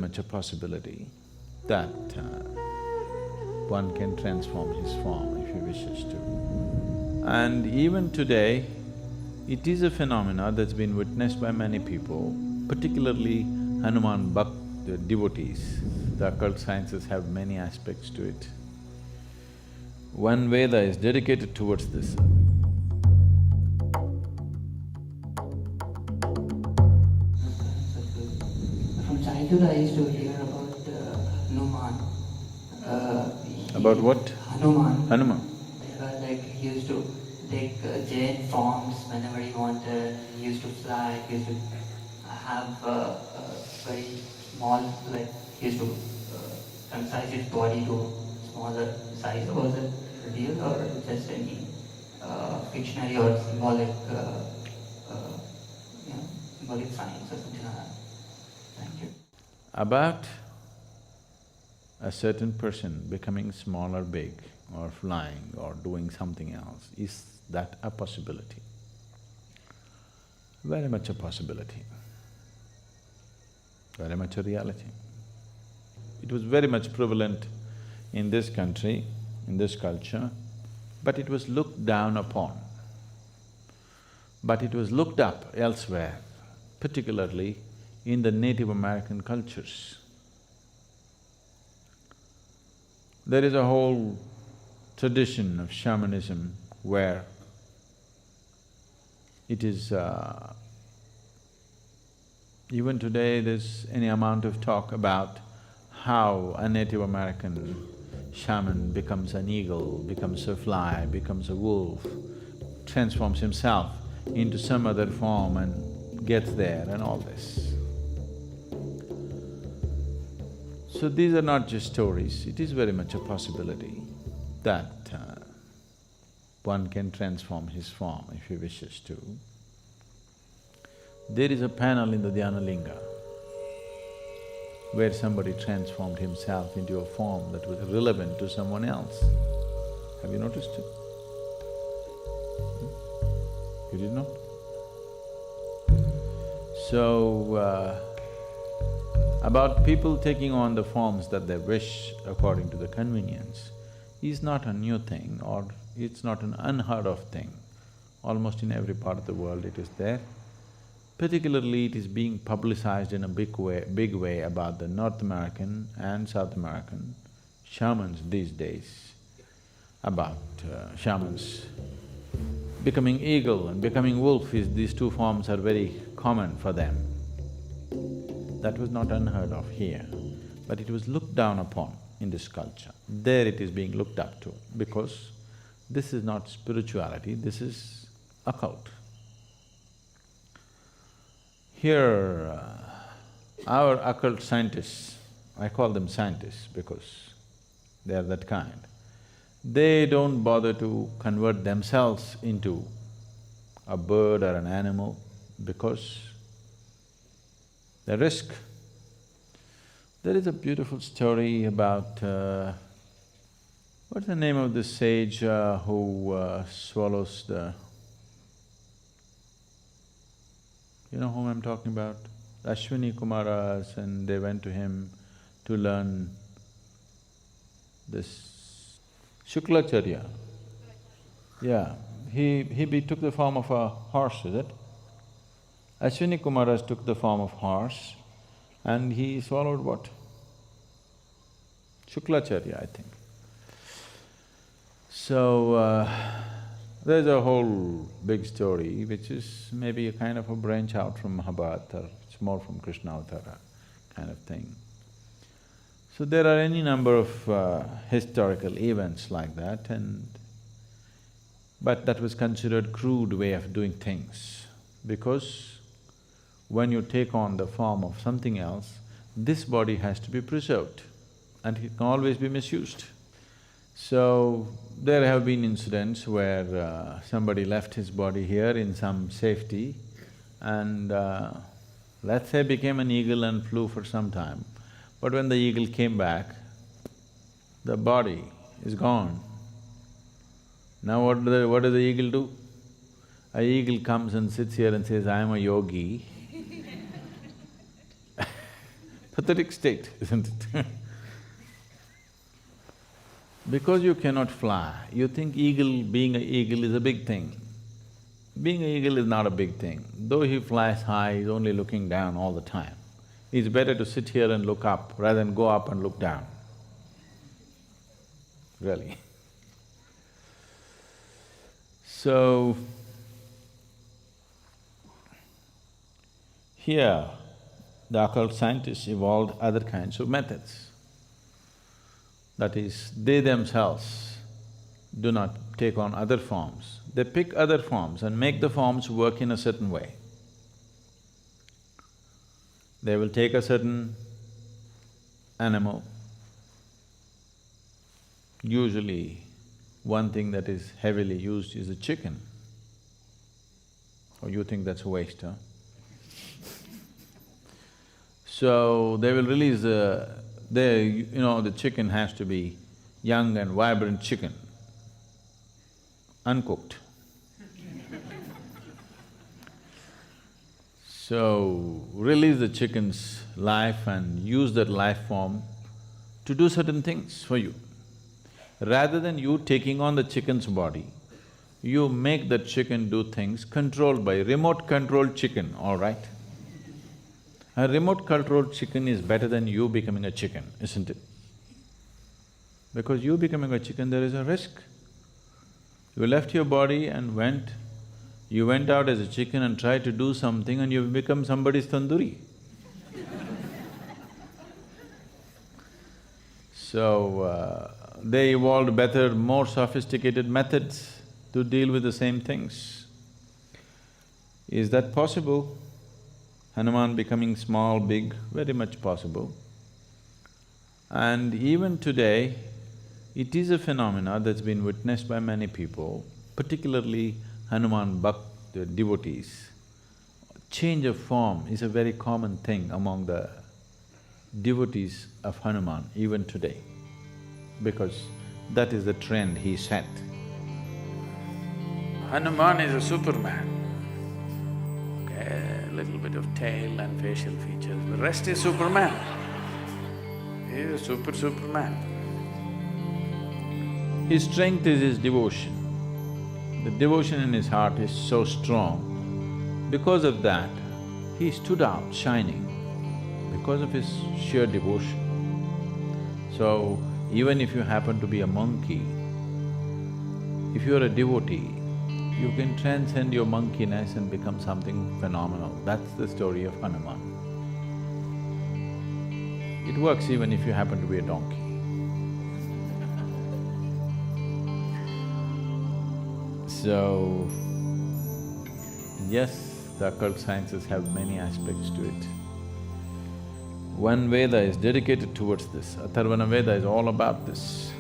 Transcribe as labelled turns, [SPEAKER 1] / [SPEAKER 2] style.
[SPEAKER 1] much a possibility that one can transform his form if he wishes to. And even today, it is a phenomena that's been witnessed by many people, particularly Hanuman the devotees. The occult sciences have many aspects to it. One Veda is dedicated towards this.
[SPEAKER 2] From childhood, I used to hear about Hanuman.
[SPEAKER 1] About what?
[SPEAKER 2] Hanuman.
[SPEAKER 1] Hanuman.
[SPEAKER 2] Like he used to take giant forms whenever he wanted. He used to fly. He used to have very small, like he used to concise his body to smaller size. Was it real or just any fictionary or symbolic, symbolic signs or something like that? Thank you.
[SPEAKER 1] About a certain person becoming small or big or flying or doing something else, is that a possibility? Very much a possibility, very much a reality. It was very much prevalent in this country, in this culture, but it was looked down upon. But it was looked up elsewhere, particularly in the Native American cultures. There is a whole tradition of shamanism where it is… even today there's any amount of talk about how a Native American shaman becomes an eagle, becomes a fly, becomes a wolf, transforms himself into some other form and gets there and all this. So these are not just stories, it is very much a possibility that one can transform his form if he wishes to. There is a panel in the Dhyana Linga where somebody transformed himself into a form that was relevant to someone else. Have you noticed it? You did not? So, about people taking on the forms that they wish according to the convenience is not a new thing or it's not an unheard of thing. Almost in every part of the world it is there. Particularly it is being publicized in a big way about the North American and South American shamans these days, about shamans becoming eagle and becoming wolf. These two forms are very common for them. That was not unheard of here, but it was looked down upon in this culture. There it is being looked up to because this is not spirituality, this is occult. Here, our occult scientists, I call them scientists because they are that kind, they don't bother to convert themselves into a bird or an animal because the risk. There is a beautiful story about… what's the name of this sage who swallows the… You know whom I'm talking about? Ashwini Kumaras, and they went to him to learn this Shuklacharya. Yeah, he took the form of a horse, is it? Ashwini Kumaras took the form of horse and he swallowed what? Shuklacharya, I think. So, there's a whole big story which is maybe a kind of a branch out from Mahabharata, or it's more from Krishna Avtara kind of thing. So there are any number of historical events like that but that was considered crude way of doing things because when you take on the form of something else, this body has to be preserved and it can always be misused. So, there have been incidents where somebody left his body here in some safety and let's say became an eagle and flew for some time. But when the eagle came back, the body is gone. Now what does the eagle do? A eagle comes and sits here and says, I am a yogi. pathetic state, isn't it? Because you cannot fly, you think being an eagle is a big thing. Being an eagle is not a big thing. Though he flies high, he's only looking down all the time. It's better to sit here and look up rather than go up and look down. Really. So, here, the occult scientists evolved other kinds of methods. That is, they themselves do not take on other forms. They pick other forms and make the forms work in a certain way. They will take a certain animal. Usually, one thing that is heavily used is a chicken. Oh, you think that's a waste, huh? So, they will release the chicken has to be young and vibrant chicken, uncooked. So, release the chicken's life and use that life form to do certain things for you. Rather than you taking on the chicken's body, you make that chicken do things controlled by remote-controlled chicken, all right? A remote-controlled chicken is better than you becoming a chicken, isn't it? Because you becoming a chicken, there is a risk. You left your body and you went out as a chicken and tried to do something and you've become somebody's tandoori. So, they evolved better, more sophisticated methods to deal with the same things. Is that possible? Hanuman becoming small, big, very much possible. And even today, it is a phenomena that's been witnessed by many people, particularly Hanuman the devotees. Change of form is a very common thing among the devotees of Hanuman even today, because that is the trend he set. Hanuman is a superman. Okay, a little bit of tail and facial features, the rest is Superman. He is a Superman. His strength is his devotion. The devotion in his heart is so strong. Because of that, he stood out shining, because of his sheer devotion. So, even if you happen to be a monkey, if you're a devotee, you can transcend your monkeyness and become something phenomenal. That's the story of Hanuman. It works even if you happen to be a donkey. So, yes, the occult sciences have many aspects to it. One Veda is dedicated towards this, Atharvana Veda is all about this.